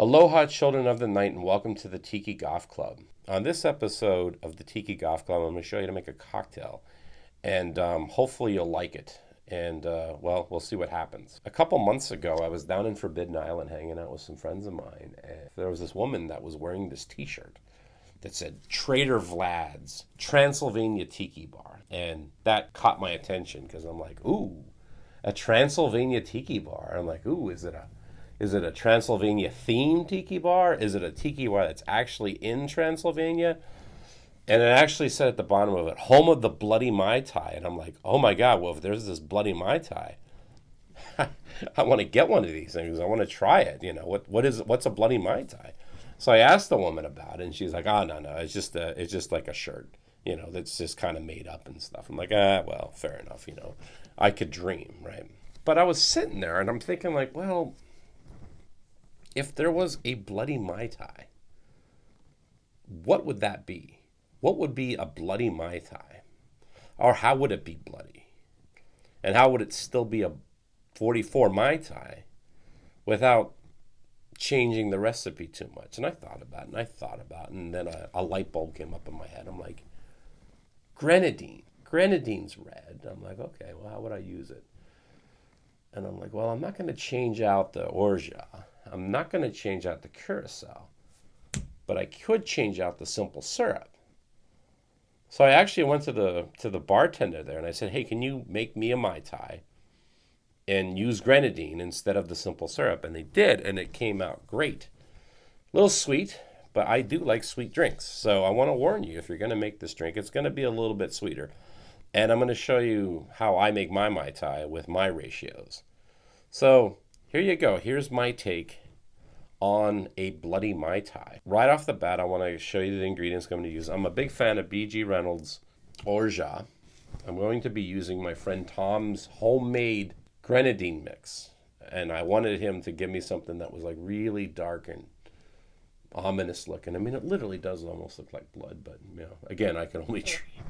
Aloha, children of the night, and welcome to the Tiki Goth Club. On this episode of the Tiki Goth Club, I'm going to show you how to make a cocktail, and hopefully you'll like it. And, well, we'll see what happens. A couple months ago, I was down in Forbidden Island hanging out with some friends of mine, and there was this woman that was wearing this t-shirt that said Trader Vlad's Transylvania Tiki Bar. And that caught my attention because I'm like, ooh, a Transylvania Tiki Bar. I'm like, ooh, is it a Transylvania themed tiki bar? Is it a tiki bar that's actually in Transylvania? And it actually said at the bottom of it, home of the Bloody Mai Tai. And I'm like, oh my God, well, if there's this Bloody Mai Tai, I want to get one of these things. I want to try it. You know, what's a Bloody Mai Tai? So I asked the woman about it, and she's like, oh, no, it's just like a shirt, you know, that's just kind of made up and stuff. I'm like, well, fair enough, you know. I could dream, right? But I was sitting there, and I'm thinking like, well, if there was a Bloody Mai Tai, what would that be? What would be a Bloody Mai Tai? Or how would it be bloody? And how would it still be a 44 Mai Tai without changing the recipe too much? And I thought about it, and then a light bulb came up in my head. I'm like, grenadine. Grenadine's red. I'm like, okay, well, how would I use it? And I'm like, well, I'm not going to change out the orgeat. I'm not going to change out the curacao, but I could change out the simple syrup. So I actually went to the bartender there and I said, hey, can you make me a Mai Tai and use grenadine instead of the simple syrup? And they did, and it came out great. A little sweet, but I do like sweet drinks. So I want to warn you, if you're going to make this drink, it's going to be a little bit sweeter. And I'm going to show you how I make my Mai Tai with my ratios. So here you go. Here's my take on a Bloody Mai Tai. Right off the bat, I want to show you the ingredients I'm going to use. I'm a big fan of B.G. Reynolds orgeat. I'm going to be using my friend Tom's homemade grenadine mix. And I wanted him to give me something that was like really dark and ominous looking. I mean, it literally does almost look like blood, but you know, again, I can only dream.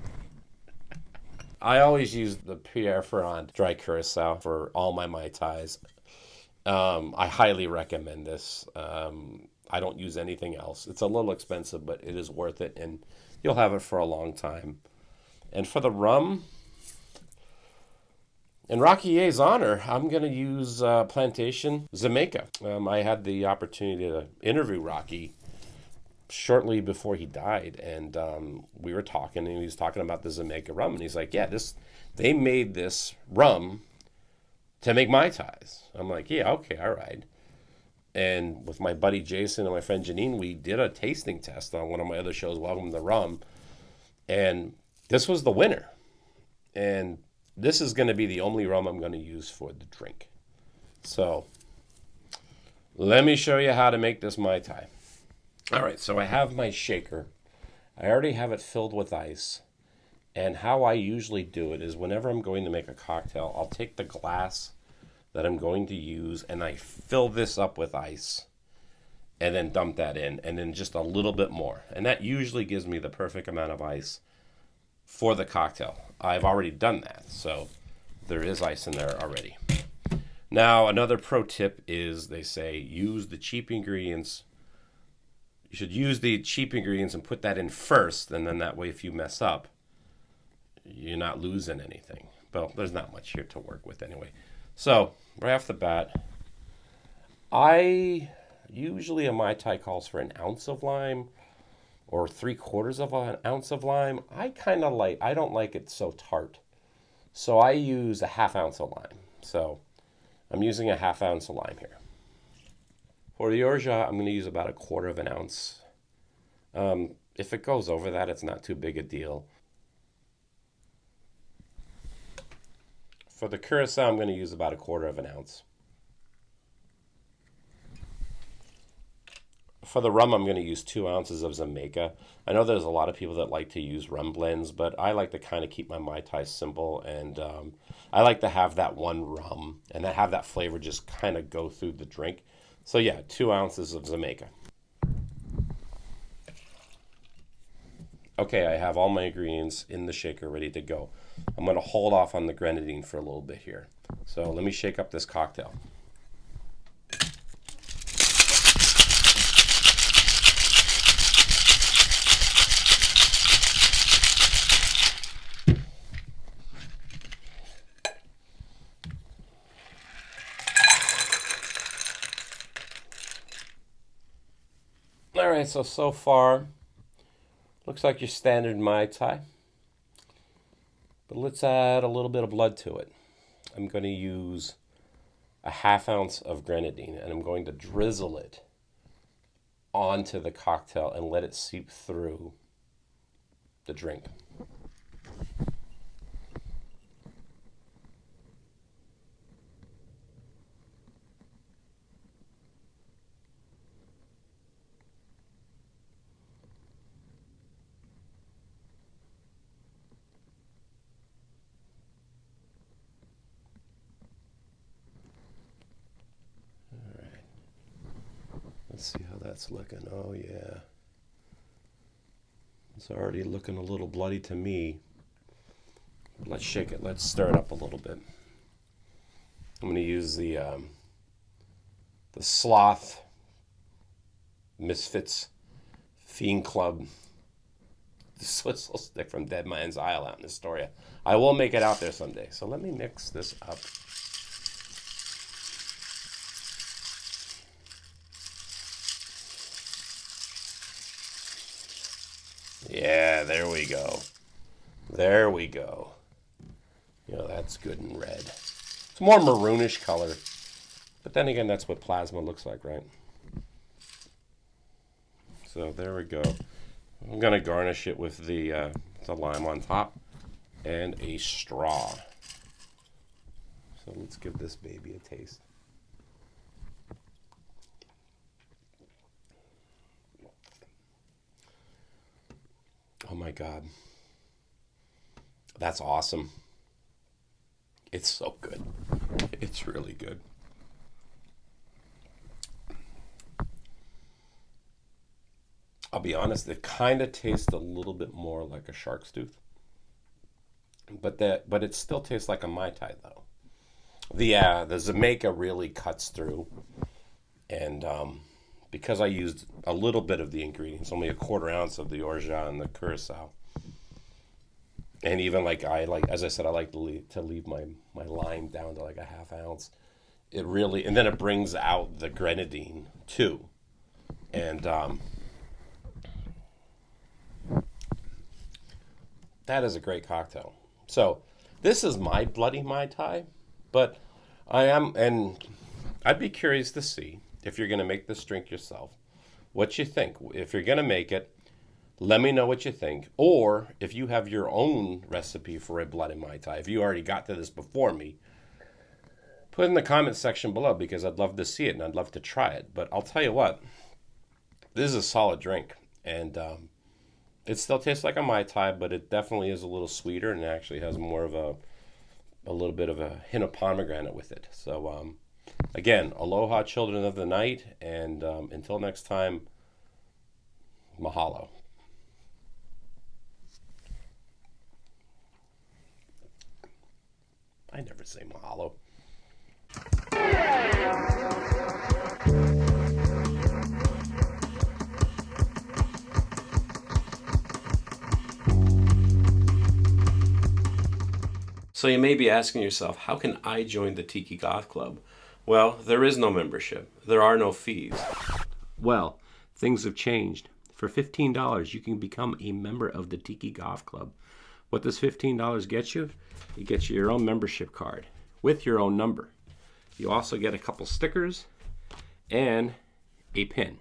I always use the Pierre Ferrand dry curacao for all my Mai Tais. I highly recommend this. I don't use anything else. It's a little expensive, but it is worth it, and you'll have it for a long time. And for the rum, in Rockier's honor, I'm going to use Plantation Jamaica. I had the opportunity to interview Rocky shortly before he died, and we were talking, and he was talking about the Jamaica rum, and he's like, yeah, they made this rum to make Mai Tais. I'm like, yeah, okay, all right. And with my buddy Jason and my friend Janine, we did a tasting test on one of my other shows, Welcome to Rum, and this was the winner. And this is going to be the only rum I'm going to use for the drink. So let me show you how to make this Mai Tai. All right, so I have my shaker. I already have it filled with ice. And how I usually do it is whenever I'm going to make a cocktail, I'll take the glass that I'm going to use and I fill this up with ice and then dump that in, and then just a little bit more. And that usually gives me the perfect amount of ice for the cocktail. I've already done that, so there is ice in there already. Now, another pro tip is they say use the cheap ingredients. You should use the cheap ingredients and put that in first, and then that way if you mess up, you're not losing anything. Well, there's not much here to work with anyway. So, right off the bat, usually a Mai Tai calls for an ounce of lime or 3/4 of an ounce of lime. I don't like it so tart. So I use a 1/2 ounce of lime. So I'm using a 1/2 ounce of lime here. For the orgeat, I'm going to use about 1/4 of an ounce. If it goes over that, it's not too big a deal. For the curacao, I'm going to use about 1/4 of an ounce. For the rum, I'm going to use 2 ounces of Jamaica. I know there's a lot of people that like to use rum blends, but I like to kind of keep my Mai Tai simple, and I like to have that one rum and have that flavor just kind of go through the drink. So yeah, 2 ounces of Jamaica. Okay, I have all my ingredients in the shaker ready to go. I'm going to hold off on the grenadine for a little bit here. So let me shake up this cocktail. right, so far, looks like your standard Mai Tai. But let's add a little bit of blood to it. I'm going to use a ½ ounce of grenadine, and I'm going to drizzle it onto the cocktail and let it seep through the drink. Let's see how that's looking. Oh, yeah. It's already looking a little bloody to me. Let's shake it. Let's stir it up a little bit. I'm going to use the Sloth Misfits Fiend Club Swizzle Stick from Dead Man's Isle out in Astoria. I will make it out there someday. So let me mix this up. Yeah, there we go. There we go. You know, that's good and red. It's more maroonish color. But then again, that's what plasma looks like, right? So there we go. I'm going to garnish it with the lime on top and a straw. So let's give this baby a taste. Oh my God. That's awesome. It's so good. It's really good. I'll be honest, it kind of tastes a little bit more like a shark's tooth. But it still tastes like a Mai Tai though. The Jamaica really cuts through. And because I used a little bit of the ingredients, only a ½ ounce of the orgeat and the curacao. And even as I said, I like to leave my lime down to like a ½ ounce. It really, and then it brings out the grenadine too. And that is a great cocktail. So this is my bloody Mai Tai, but I'd be curious to see if you're going to make this drink yourself, what you think. If you're going to make it, let me know what you think. Or if you have your own recipe for a bloody Mai Tai, if you already got to this before me, put it in the comments section below because I'd love to see it and I'd love to try it. But I'll tell you what, this is a solid drink. And it still tastes like a Mai Tai, but it definitely is a little sweeter and actually has more of a little bit of a hint of pomegranate with it. So, again, aloha, children of the night, and until next time, mahalo. I never say mahalo. So you may be asking yourself, how can I join the Tiki Goth Club? Well, there is no membership. There are no fees. Well, things have changed. For $15, you can become a member of the Tiki Goth Club. What does $15 get you? It gets you your own membership card with your own number. You also get a couple stickers and a pin.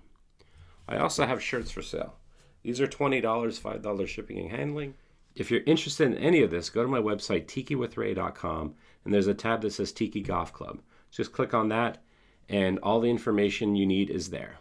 I also have shirts for sale. These are $20, $5 shipping and handling. If you're interested in any of this, go to my website, tikiwithray.com, and there's a tab that says Tiki Goth Club. Just click on that, and all the information you need is there.